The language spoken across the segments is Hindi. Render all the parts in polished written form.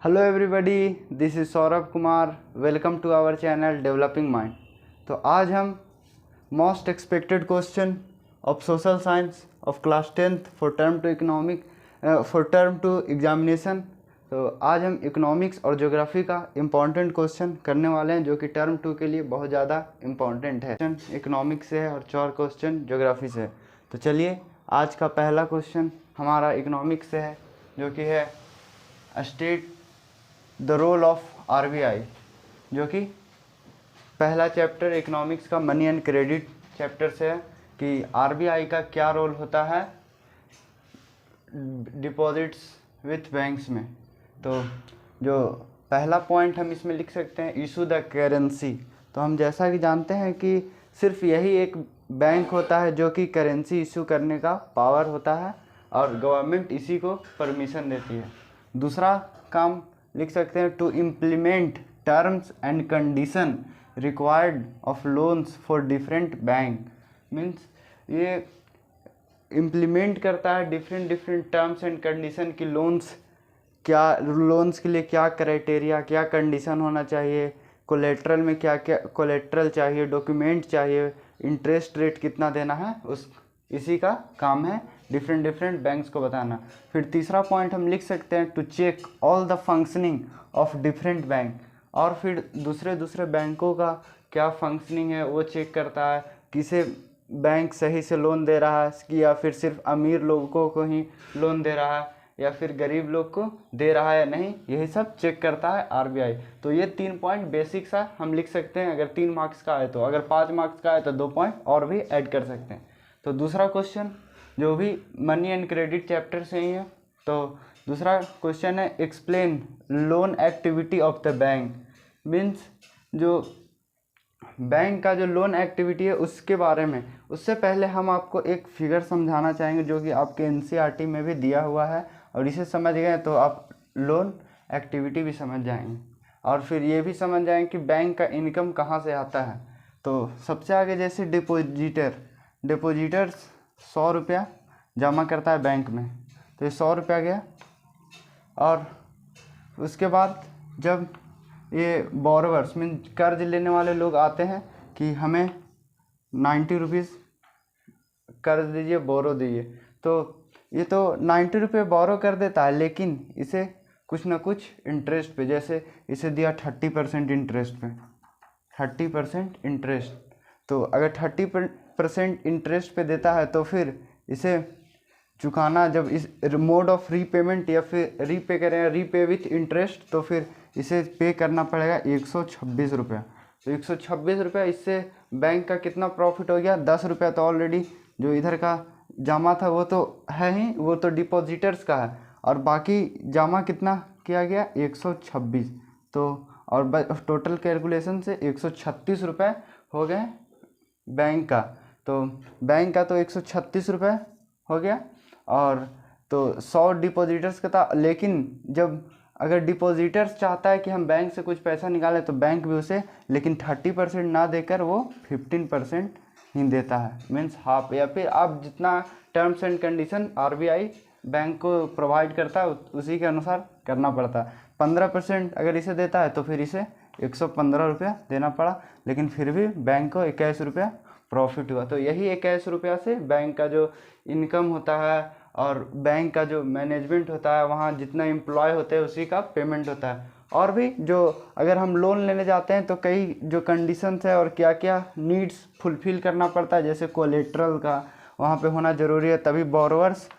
Hello everybody, this is Saurabh Kumar. Welcome to our channel developing mind. तो आज हम most expected question of social science of class 10th for term two examination. तो आज हम इकोनॉमिक्स और ज्योग्राफी का इम्पॉर्टेंट क्वेश्चन करने वाले हैं, जो कि टर्म 2 के लिए बहुत ज़्यादा इम्पॉर्टेंट है। इकोनॉमिक्स से है और 4 क्वेश्चन ज्योग्राफी से है। तो चलिए, आज का पहला क्वेश्चन हमारा इकोनॉमिक्स से है, जो कि है state the role of RBI, जो कि पहला चैप्टर इकोनॉमिक्स का मनी एंड क्रेडिट चैप्टर से है कि आरबीआई का क्या रोल होता है डिपॉजिट्स विथ बैंक्स में। तो जो पहला पॉइंट हम इसमें लिख सकते हैं, इशू द करेंसी। तो हम जैसा कि जानते हैं कि सिर्फ यही एक बैंक होता है जो कि करेंसी इशू करने का पावर होता है और गवर्नमेंट इसी को परमिशन देती है। दूसरा काम लिख सकते हैं, to implement terms and condition required of loans for different bank. Means ये इम्प्लीमेंट करता है डिफरेंट टर्म्स एंड कंडीशन की लोन्स के लिए क्या क्राइटेरिया, क्या कंडीशन होना चाहिए, कोलेट्रल में क्या क्या कोलेट्रल चाहिए, डॉक्यूमेंट चाहिए, इंटरेस्ट रेट कितना देना है, इसी का काम है डिफरेंट बैंक्स को बताना। फिर तीसरा पॉइंट हम लिख सकते हैं, to check all the functioning of different bank. और फिर दूसरे बैंकों का क्या फंक्शनिंग है वो चेक करता है, किसे बैंक सही से लोन दे रहा है कि या फिर सिर्फ अमीर लोगों को ही लोन दे रहा है या फिर गरीब लोग को दे रहा है या नहीं, यही सब चेक करता है आरबीआई। तो ये 3 पॉइंट बेसिक सा हम लिख सकते हैं। अगर 3 मार्क्स का है तो, अगर 5 मार्क्स का है तो 2 पॉइंट और भी ऐड कर सकते हैं। तो दूसरा क्वेश्चन जो भी मनी एंड क्रेडिट चैप्टर से ही है, तो दूसरा क्वेश्चन है, explain loan activity of the bank. Means जो बैंक का जो लोन एक्टिविटी है उसके बारे में। उससे पहले हम आपको एक फिगर समझाना चाहेंगे जो कि आपके एनसीईआरटी में भी दिया हुआ है, और इसे समझ गए तो आप लोन एक्टिविटी भी समझ जाएंगे और फिर ये भी समझ जाएंगे कि बैंक का इनकम कहाँ से आता है। तो सबसे आगे जैसे डिपोजिटर्स 100 रुपया जमा करता है बैंक में, तो ये 100 रुपया गया। और उसके बाद जब ये बोरोवर्स मीन कर्ज लेने वाले लोग आते हैं कि हमें 90 रुपीज़ कर्ज दीजिए, बोरो दीजिए, तो ये तो 90 रुपये बोरो कर देता है, लेकिन इसे कुछ ना कुछ इंटरेस्ट पे, जैसे इसे दिया 30% इंटरेस्ट पे, 30% इंटरेस्ट। तो अगर 30% इंटरेस्ट पे देता है तो फिर इसे चुकाना, जब इस मोड ऑफ रीपेमेंट या फिर रीपे करें, रीपे विथ इंटरेस्ट, तो फिर इसे पे करना पड़ेगा 126 रुपया। तो 126 रुपया, इससे बैंक का कितना प्रॉफिट हो गया, 10 रुपया तो ऑलरेडी जो इधर का जमा था वो तो है ही, वो तो डिपॉजिटर्स का है, और बाकी जमा कितना किया गया 126। तो और टोटल कैलकुलेशन से 136 रुपये हो गए बैंक का। तो बैंक का तो 136 रुपये हो गया, और तो 100 डिपॉजिटर्स का था। लेकिन जब अगर डिपॉजिटर्स चाहता है कि हम बैंक से कुछ पैसा निकालें तो बैंक भी उसे, लेकिन 30% ना देकर वो 15% ही देता है, मीन्स हाफ। या फिर आप जितना terms and condition RBI bank को प्रोवाइड करता है उसी के अनुसार करना पड़ता है। 15% अगर इसे देता है तो फिर इसे 115 रुपया देना पड़ा, लेकिन फिर भी बैंक को 21 रुपया प्रॉफिट हुआ। तो यही 21 रुपया से बैंक का जो इनकम होता है और बैंक का जो मैनेजमेंट होता है, वहाँ जितना एम्प्लॉय होते हैं उसी का पेमेंट होता है। और भी जो अगर हम लोन लेने जाते हैं तो कई जो कंडीशंस है और क्या क्या नीड्स फुलफ़िल करना पड़ता है, जैसे कोलेट्रल का वहाँ पे होना ज़रूरी है, तभी बोरोवर्स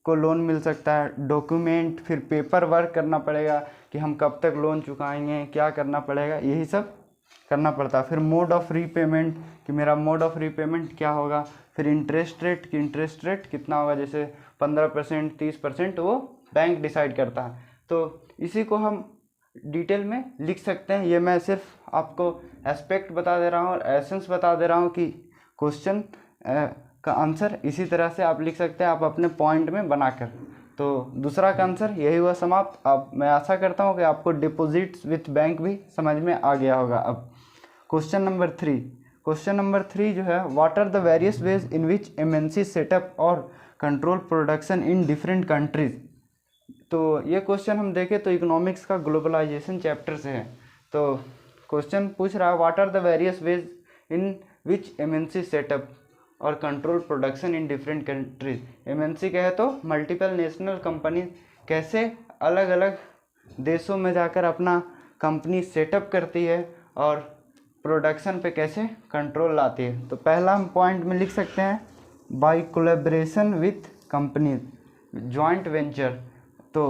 को लोन मिल सकता है। डॉक्यूमेंट, फिर पेपर वर्क करना पड़ेगा कि हम कब तक लोन चुकाएंगे, क्या करना पड़ेगा, यही सब करना पड़ता है। फिर मोड ऑफ रीपेमेंट कि मेरा मोड ऑफ रीपेमेंट क्या होगा, फिर इंटरेस्ट रेट कि इंटरेस्ट रेट कितना होगा, जैसे 15% 30% वो बैंक डिसाइड करता है। तो इसी को हम डिटेल में लिख सकते हैं। ये मैं सिर्फ आपको एस्पेक्ट बता दे रहा हूँ और एसेंस बता दे रहा हूँ कि क्वेश्चन का आंसर इसी तरह से आप लिख सकते हैं, आप अपने पॉइंट में बनाकर। तो दूसरा का आंसर यही हुआ समाप्त। अब मैं आशा करता हूँ कि आपको डिपॉजिट्स विथ बैंक भी समझ में आ गया होगा। अब क्वेश्चन नंबर 3 जो है, what are the various ways in which MNC set up और control production in different countries. तो ये क्वेश्चन हम देखें तो इकोनॉमिक्स का ग्लोबलाइजेशन चैप्टर से है। तो क्वेश्चन पूछ रहा है what are the various ways in which MNC set up और control production in different countries. MNC कहे तो मल्टीपल नेशनल कंपनी कैसे अलग अलग देशों में जाकर अपना कंपनी सेटअप करती है और प्रोडक्शन पे कैसे कंट्रोल लाती है। तो पहला हम पॉइंट में लिख सकते हैं by collaboration with companies joint venture. तो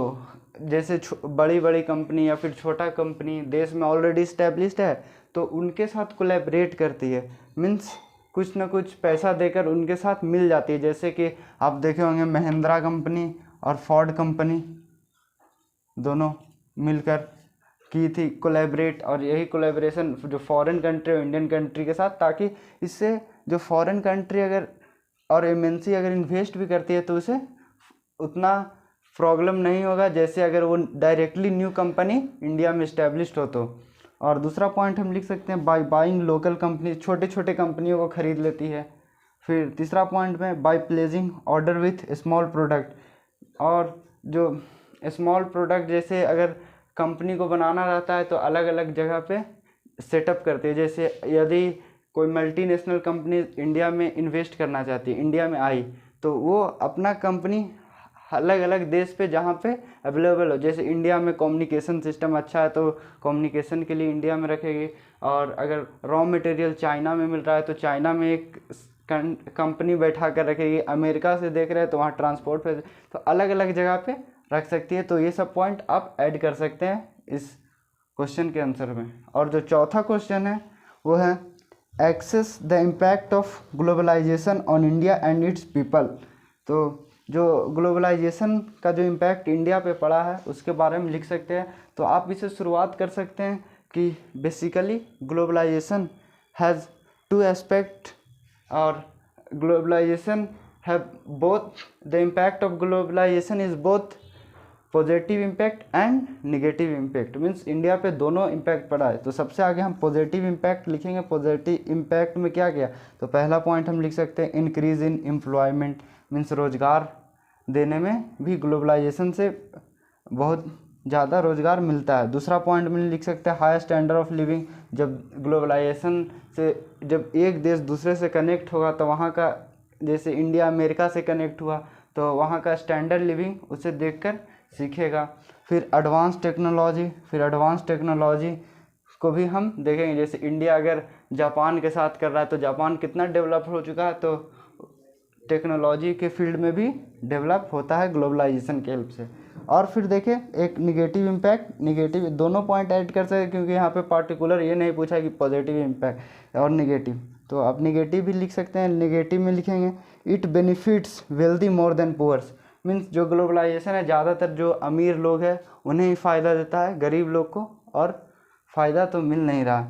जैसे बड़ी बड़ी कंपनी या फिर छोटा कंपनी देश में ऑलरेडी इस्टेब्लिश्ड है तो उनके साथ कोलैबोरेट करती है, मीन्स कुछ ना कुछ पैसा देकर उनके साथ मिल जाती है। जैसे कि आप देखे होंगे महिंद्रा कंपनी और फोर्ड कंपनी दोनों मिलकर की थी कोलैबोरेट, और यही कोलैबोरेशन जो फॉरेन कंट्री और इंडियन कंट्री के साथ, ताकि इससे जो फॉरेन कंट्री अगर और एमएनसी अगर इन्वेस्ट भी करती है तो उसे उतना प्रॉब्लम नहीं होगा जैसे अगर वो डायरेक्टली न्यू कंपनी इंडिया में इस्टेब्लिश्ड हो तो। और दूसरा पॉइंट हम लिख सकते हैं बाय बाइंग लोकल कंपनी, छोटे छोटे कंपनियों को खरीद लेती है। फिर तीसरा पॉइंट में by placing order with small product, और जो स्मॉल प्रोडक्ट जैसे अगर कंपनी को बनाना रहता है तो अलग अलग जगह पे सेटअप करते हैं। जैसे यदि कोई मल्टीनेशनल कंपनी इंडिया में इन्वेस्ट करना चाहती है, इंडिया में आई, तो वो अपना कंपनी अलग अलग देश पे जहाँ पे अवेलेबल हो, जैसे इंडिया में कम्युनिकेशन सिस्टम अच्छा है तो कम्युनिकेशन के लिए इंडिया में रखेगी, और अगर रॉ मटेरियल चाइना में मिल रहा है तो चाइना में एक कंपनी बैठा कर रखेगी, अमेरिका से देख रहे हैं तो वहाँ ट्रांसपोर्ट पे, तो अलग अलग जगह पे रख सकती है। तो ये सब पॉइंट आप ऐड कर सकते हैं इस क्वेश्चन के आंसर में। और जो चौथा क्वेश्चन है वो है access the impact of globalization on India and its people. तो जो ग्लोबलाइजेशन का जो इम्पैक्ट इंडिया पे पड़ा है उसके बारे में लिख सकते हैं। तो आप इसे शुरुआत कर सकते हैं कि basically globalisation has two aspect, और globalisation have both the impact of globalisation is both positive impact and negative impact, means India पे दोनों इम्पैक्ट पड़ा है। तो सबसे आगे हम पॉजिटिव इम्पैक्ट लिखेंगे। पॉजिटिव इम्पैक्ट में क्या किया, तो पहला पॉइंट हम लिख सकते हैं इंक्रीज इन एम्प्लॉयमेंट, मीन्स रोज़गार देने में भी ग्लोबलाइजेशन से बहुत ज़्यादा रोज़गार मिलता है। दूसरा पॉइंट में लिख सकते हैं हाई स्टैंडर्ड ऑफ लिविंग, जब ग्लोबलाइजेशन से जब एक देश दूसरे से कनेक्ट होगा तो वहाँ का, जैसे इंडिया अमेरिका से कनेक्ट हुआ तो वहाँ का स्टैंडर्ड लिविंग उसे देखकर सीखेगा। फिर एडवांस टेक्नोलॉजी, फिर एडवांस टेक्नोलॉजी को भी हम देखेंगे। जैसे इंडिया अगर जापान के साथ कर रहा है तो जापान कितना डेवलप हो चुका है, तो टेक्नोलॉजी के फील्ड में भी डेवलप होता है ग्लोबलाइजेशन के हेल्प से। और फिर देखें एक निगेटिव इम्पैक्ट, निगेटिव दोनों पॉइंट ऐड कर सकते क्योंकि यहाँ पे पार्टिकुलर ये नहीं पूछा कि पॉजिटिव इम्पैक्ट और निगेटिव, तो आप निगेटिव भी लिख सकते हैं। निगेटिव में लिखेंगे it benefits wealthy more than poors, means जो ग्लोबलाइजेशन है ज़्यादातर जो अमीर लोग हैं उन्हें ही फ़ायदा देता है, गरीब लोग को और फ़ायदा तो मिल नहीं रहा।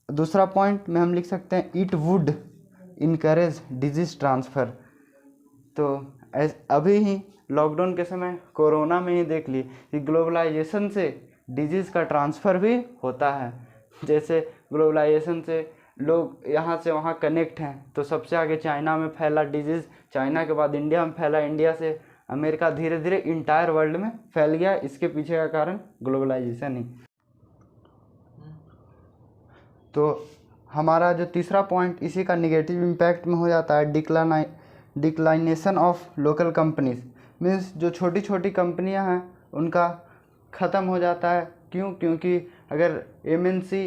दूसरा पॉइंट में हम लिख सकते हैं it would encourage disease transfer. तो अभी ही लॉकडाउन के समय कोरोना में ही देख ली कि ग्लोबलाइजेशन से डिजीज़ का ट्रांसफ़र भी होता है। जैसे ग्लोबलाइजेशन से लोग यहाँ से वहाँ कनेक्ट हैं, तो सबसे आगे चाइना में फैला डिजीज़, चाइना के बाद इंडिया में फैला, इंडिया से अमेरिका, धीरे धीरे इंटायर वर्ल्ड में फैल गया। इसके पीछे का कारण ग्लोबलाइजेशन ही। तो हमारा जो तीसरा पॉइंट इसी का निगेटिव इम्पैक्ट में हो जाता है declination of local companies, means जो छोटी छोटी कंपनियां हैं उनका ख़त्म हो जाता है। क्यों? क्योंकि अगर एमएनसी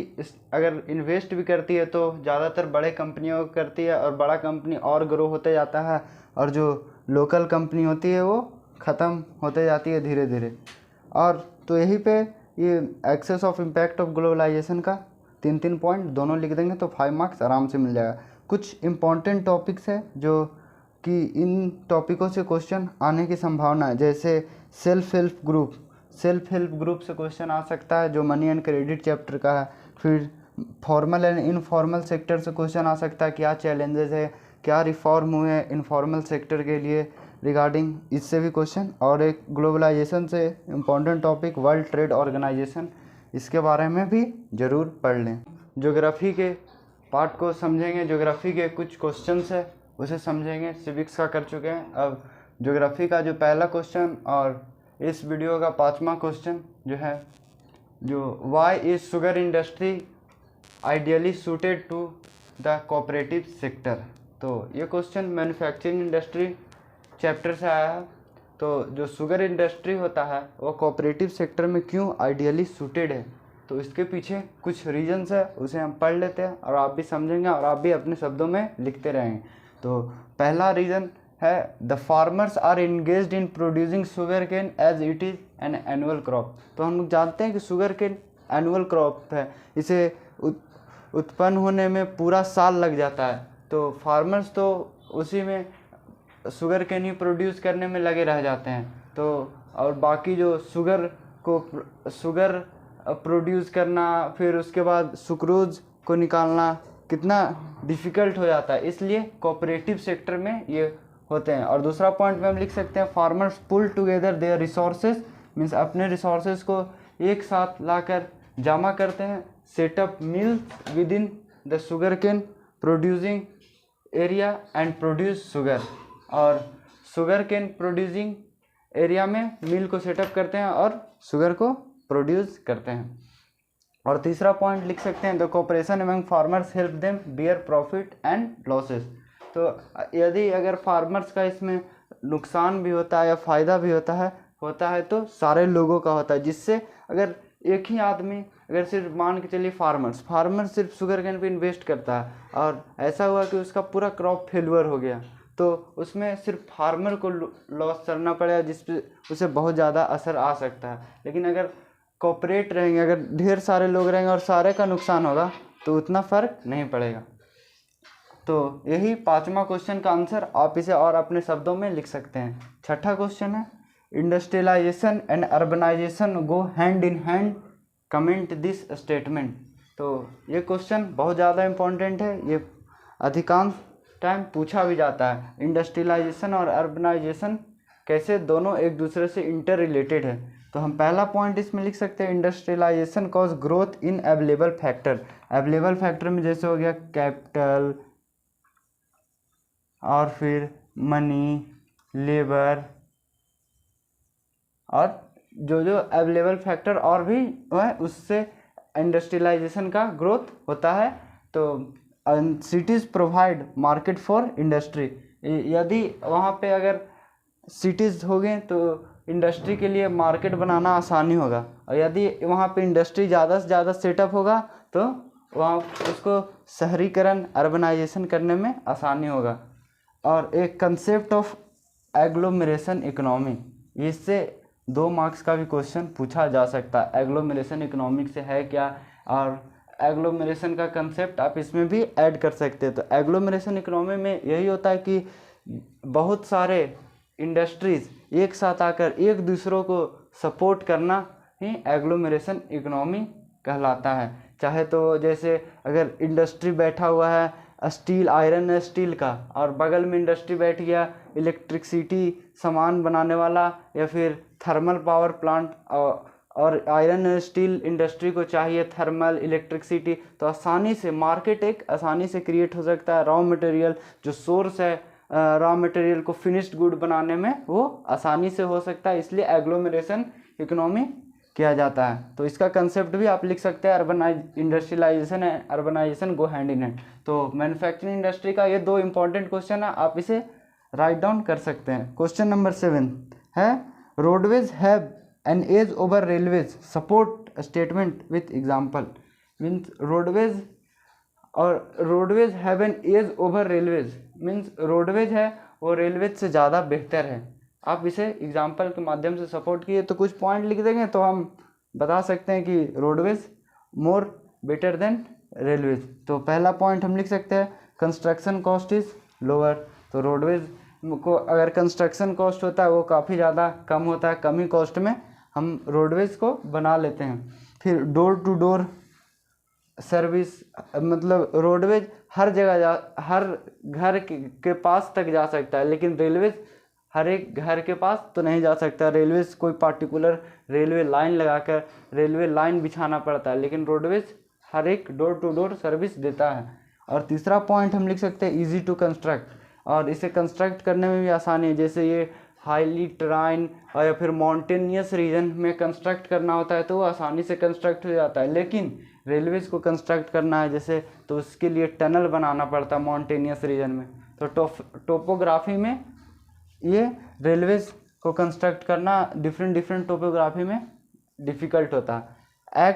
अगर इन्वेस्ट भी करती है तो ज़्यादातर बड़े कंपनियों को करती है और बड़ा कंपनी और ग्रो होते जाता है, और जो लोकल कंपनी होती है वो ख़त्म होते जाती है धीरे धीरे। और तो यहीं पे ये access of impact of globalization का 3 पॉइंट दोनों लिख देंगे तो 5 मार्क्स आराम से मिल जाएगा। कुछ इम्पॉर्टेंट टॉपिक्स है जो कि इन टॉपिकों से क्वेश्चन आने की संभावना है, जैसे सेल्फ हेल्प ग्रुप से क्वेश्चन आ सकता है जो मनी एंड क्रेडिट चैप्टर का है। फिर फॉर्मल एंड इनफॉर्मल सेक्टर से क्वेश्चन आ सकता है, क्या चैलेंजेस है, क्या रिफॉर्म हुए हैं इनफॉर्मल सेक्टर के लिए रिगार्डिंग, इससे भी क्वेश्चन। और एक ग्लोबलाइजेशन से important topic world trade organization, इसके बारे में भी ज़रूर पढ़ लें। ज्योग्राफी के पार्ट को समझेंगे, ज्योग्राफी के कुछ क्वेश्चंस है उसे समझेंगे। सिविक्स का कर चुके हैं, अब ज्योग्राफी का जो पहला क्वेश्चन और इस वीडियो का 5वां क्वेश्चन जो है, जो why is sugar industry ideally suited to the cooperative sector. तो ये क्वेश्चन मैन्युफैक्चरिंग इंडस्ट्री चैप्टर से आया है। तो जो शुगर इंडस्ट्री होता है वो कोऑपरेटिव सेक्टर में क्यों आइडियली सूटेड है, तो इसके पीछे कुछ रीजंस है, उसे हम पढ़ लेते हैं और आप भी समझेंगे और आप भी अपने शब्दों में लिखते रहेंगे। तो पहला रीज़न है the farmers are engaged in producing sugar cane as it is an annual crop. तो हम लोग जानते हैं कि शुगर केन एनुअल क्रॉप है, इसे उत्पन्न होने में पूरा साल लग जाता है। तो फार्मर्स तो उसी में शुगर केन ही प्रोड्यूस करने में लगे रह जाते हैं। तो और बाकी जो शुगर प्रोड्यूस करना, फिर उसके बाद सुक्रोज को निकालना कितना डिफ़िकल्ट हो जाता है, इसलिए कोऑपरेटिव सेक्टर में ये होते हैं। और दूसरा पॉइंट में हम लिख सकते हैं farmers pool together their resources, means अपने रिसोर्सेज को एक साथ लाकर जमा करते हैं, set up mill within the sugar cane producing area and produce sugar. और शुगर केन प्रोड्यूसिंग एरिया में मिल को सेटअप करते हैं और शुगर को प्रोड्यूस करते हैं। और तीसरा पॉइंट लिख सकते हैं the cooperation among farmers help them bear profit and losses. तो यदि अगर फार्मर्स का इसमें नुकसान भी होता है या फ़ायदा भी होता है तो सारे लोगों का होता है, जिससे अगर एक ही आदमी अगर सिर्फ मान के चलिए फार्मर सिर्फ शुगर केन पे इन्वेस्ट करता है और ऐसा हुआ कि उसका पूरा क्रॉप फेल्यूर हो गया, तो उसमें सिर्फ फार्मर को लॉस करना पड़ेगा, जिसपे उसे बहुत ज़्यादा असर आ सकता है। लेकिन अगर कोऑपरेट रहेंगे, अगर ढेर सारे लोग रहेंगे और सारे का नुकसान होगा तो उतना फ़र्क नहीं पड़ेगा। तो यही 5वां क्वेश्चन का आंसर, आप इसे और अपने शब्दों में लिख सकते हैं। छठा क्वेश्चन है industrialization and urbanization go hand in hand, comment this statement. तो ये क्वेश्चन बहुत ज़्यादा इम्पोर्टेंट है, ये अधिकांश टाइम पूछा भी जाता है। इंडस्ट्रियलाइजेशन और अर्बनाइजेशन कैसे दोनों एक दूसरे से इंटर रिलेटेड है। तो हम पहला पॉइंट इसमें लिख सकते हैं industrialization cause growth in available factor. Available factor में जैसे हो गया कैपिटल और फिर मनी, लेबर और जो अवेलेबल फैक्टर और भी है, उससे इंडस्ट्रियलाइजेशन का ग्रोथ होता है। तो cities provide market for industry, यदि वहाँ पे अगर सिटीज़ हो गए तो इंडस्ट्री के लिए मार्केट बनाना आसानी होगा, और यदि वहाँ पे इंडस्ट्री ज़्यादा से ज़्यादा सेटअप होगा तो वहाँ उसको शहरीकरण अर्बनाइजेशन करने में आसानी होगा। और एक कंसेप्ट ऑफ एग्लोमरेशन इकोनॉमी, इससे 2 मार्क्स का भी क्वेश्चन पूछा जा सकता है। एग्लोमरेशन इकोनॉमिक से है क्या, और एग्लोमरेशन का कंसेप्ट आप इसमें भी ऐड कर सकते हैं। तो एग्लोमरेशन इकोनॉमी में यही होता है कि बहुत सारे इंडस्ट्रीज़ एक साथ आकर एक दूसरों को सपोर्ट करना ही एग्लोमरेशन इकोनॉमी कहलाता है। चाहे तो जैसे अगर इंडस्ट्री बैठा हुआ है स्टील, आयरन स्टील का, और बगल में इंडस्ट्री बैठ गया इलेक्ट्रिसिटी सामान बनाने वाला या फिर थर्मल पावर प्लांट, और आयरन स्टील इंडस्ट्री को चाहिए थर्मल इलेक्ट्रिसिटी, तो आसानी से मार्केट एक आसानी से क्रिएट हो सकता है। रॉ मटेरियल जो सोर्स है रॉ मटेरियल को फिनिश्ड गुड बनाने में वो आसानी से हो सकता है, इसलिए एग्लोमरेशन इकोनॉमी किया जाता है। तो इसका कंसेप्ट भी आप लिख सकते हैं, इंडस्ट्रियलाइजेशन है urbanization go hand in hand. तो मैन्युफैक्चरिंग इंडस्ट्री का ये 2 इंपॉर्टेंट क्वेश्चन है, आप इसे राइट डाउन कर सकते हैं। क्वेश्चन नंबर 7 है roadways have an edge over railways, support statement with example. Means roadways have an edge over railways, means roadways है वो रेलवेज से ज़्यादा बेहतर है। आप इसे एग्जाम्पल के माध्यम से सपोर्ट किए तो कुछ पॉइंट लिख देंगे तो हम बता सकते हैं कि roadways more better than railways. तो पहला पॉइंट हम लिख सकते हैं कंस्ट्रक्शन कॉस्ट इज़ लोअर। तो रोडवेज को अगर कंस्ट्रक्शन कॉस्ट होता है वो काफ़ी ज़्यादा कम होता है, कम ही कॉस्ट में हम रोडवेज को बना लेते हैं। फिर डोर टू डोर सर्विस, मतलब रोडवेज हर जगह हर घर के पास तक जा सकता है, लेकिन रेलवेज हर एक घर के पास तो नहीं जा सकता। रेलवेज कोई पार्टिकुलर रेलवे लाइन लगाकर रेलवे लाइन बिछाना पड़ता है, लेकिन रोडवेज हर एक डोर टू डोर सर्विस देता है। और तीसरा पॉइंट हम लिख सकते हैं इजी टू कंस्ट्रक्ट, और इसे कंस्ट्रक्ट करने में भी आसानी है। जैसे ये हाईली टराइन और या फिर माउंटेनियस रीजन में कंस्ट्रक्ट करना होता है तो वो आसानी से कंस्ट्रक्ट हो जाता है। लेकिन रेलवेज़ को कंस्ट्रक्ट करना है जैसे, तो उसके लिए टनल बनाना पड़ता है माउंटेनियस रीजन में। तो टोपोग्राफी में ये रेलवेज़ को कंस्ट्रक्ट करना डिफरेंट टोपोग्राफी में डिफ़िकल्ट होता है।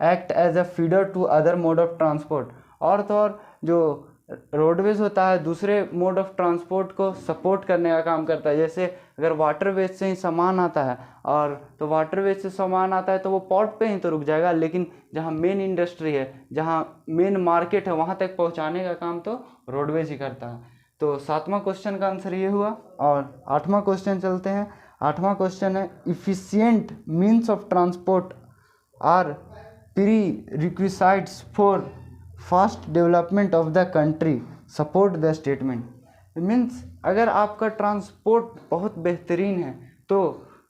Act as a feeder to other mode of transport, और तो और जो रोडवेज होता है दूसरे मोड ऑफ ट्रांसपोर्ट को सपोर्ट करने का काम करता है। जैसे अगर वाटरवेज से ही सामान आता है और तो वाटरवेज से सामान आता है तो वो पोर्ट पे ही तो रुक जाएगा, लेकिन जहाँ मेन इंडस्ट्री है, जहाँ मेन मार्केट है, वहाँ तक पहुँचाने का काम तो रोडवेज ही करता है। तो 7वां क्वेश्चन का आंसर ये हुआ। और 8वां क्वेश्चन चलते हैं। 8वां क्वेश्चन है efficient means of transport are prerequisites for fast development of the country, support the statement. Means अगर आपका ट्रांसपोर्ट बहुत बेहतरीन है तो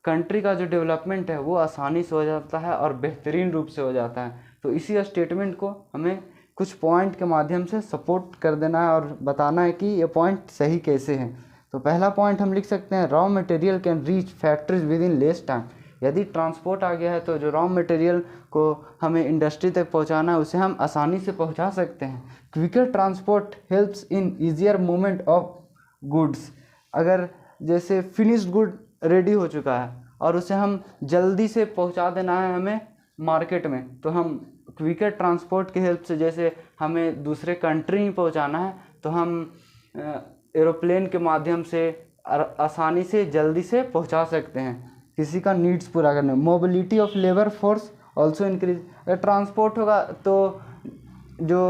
कंट्री का जो डेवलपमेंट है वो आसानी से हो जाता है और बेहतरीन रूप से हो जाता है। तो इसी स्टेटमेंट को हमें कुछ पॉइंट के माध्यम से सपोर्ट कर देना है और बताना है कि ये पॉइंट सही कैसे हैं। तो पहला पॉइंट हम लिख सकते हैं, raw material can reach factories with in less time. यदि ट्रांसपोर्ट आ गया है तो जो रॉ मटेरियल को हमें इंडस्ट्री तक पहुंचाना है उसे हम आसानी से पहुंचा सकते हैं। Quicker transport helps in easier movement of goods. अगर जैसे फिनिश्ड गुड रेडी हो चुका है और उसे हम जल्दी से पहुंचा देना है हमें मार्केट में, तो हम क्विकर ट्रांसपोर्ट की हेल्प से, जैसे हमें दूसरे कंट्री ही पहुंचाना है तो हम एरोप्लेन के माध्यम से आसानी से जल्दी से पहुंचा सकते हैं किसी का नीड्स पूरा करने। Mobility of labour force also increase. अगर ट्रांसपोर्ट होगा तो जो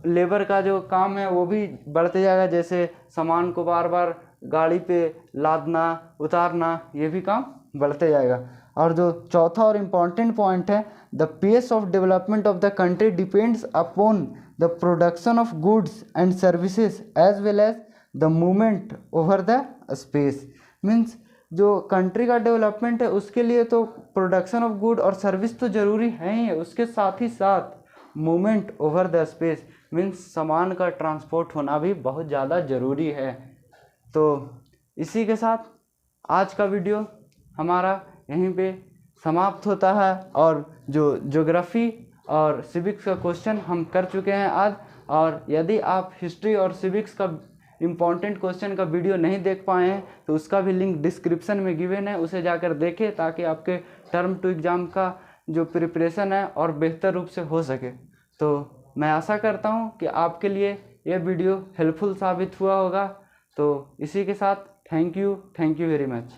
लेबर का जो काम है वो भी बढ़ते जाएगा, जैसे सामान को बार बार गाड़ी पे लादना उतारना, ये भी काम बढ़ते जाएगा। और जो चौथा और इम्पॉर्टेंट पॉइंट है, the pace of development of the country depends upon the production of goods and services as well as the movement over the space. Means जो कंट्री का डेवलपमेंट है उसके लिए तो प्रोडक्शन ऑफ गुड और सर्विस तो ज़रूरी है ही है, उसके साथ ही साथ movement over the space means सामान का ट्रांसपोर्ट होना भी बहुत ज़्यादा ज़रूरी है। तो इसी के साथ आज का वीडियो हमारा यहीं पे समाप्त होता है। और जो ज्योग्राफी और सिविक्स का क्वेश्चन हम कर चुके हैं आज, और यदि आप हिस्ट्री और सिविक्स का इम्पॉर्टेंट क्वेश्चन का वीडियो नहीं देख पाए हैं तो उसका भी लिंक डिस्क्रिप्शन में गिवन है, उसे जाकर देखें ताकि आपके टर्म टू एग्ज़ाम का जो प्रिपरेशन है और बेहतर रूप से हो सके। तो मैं आशा करता हूँ कि आपके लिए यह वीडियो हेल्पफुल साबित हुआ होगा। तो इसी के साथ थैंक यू वेरी मच।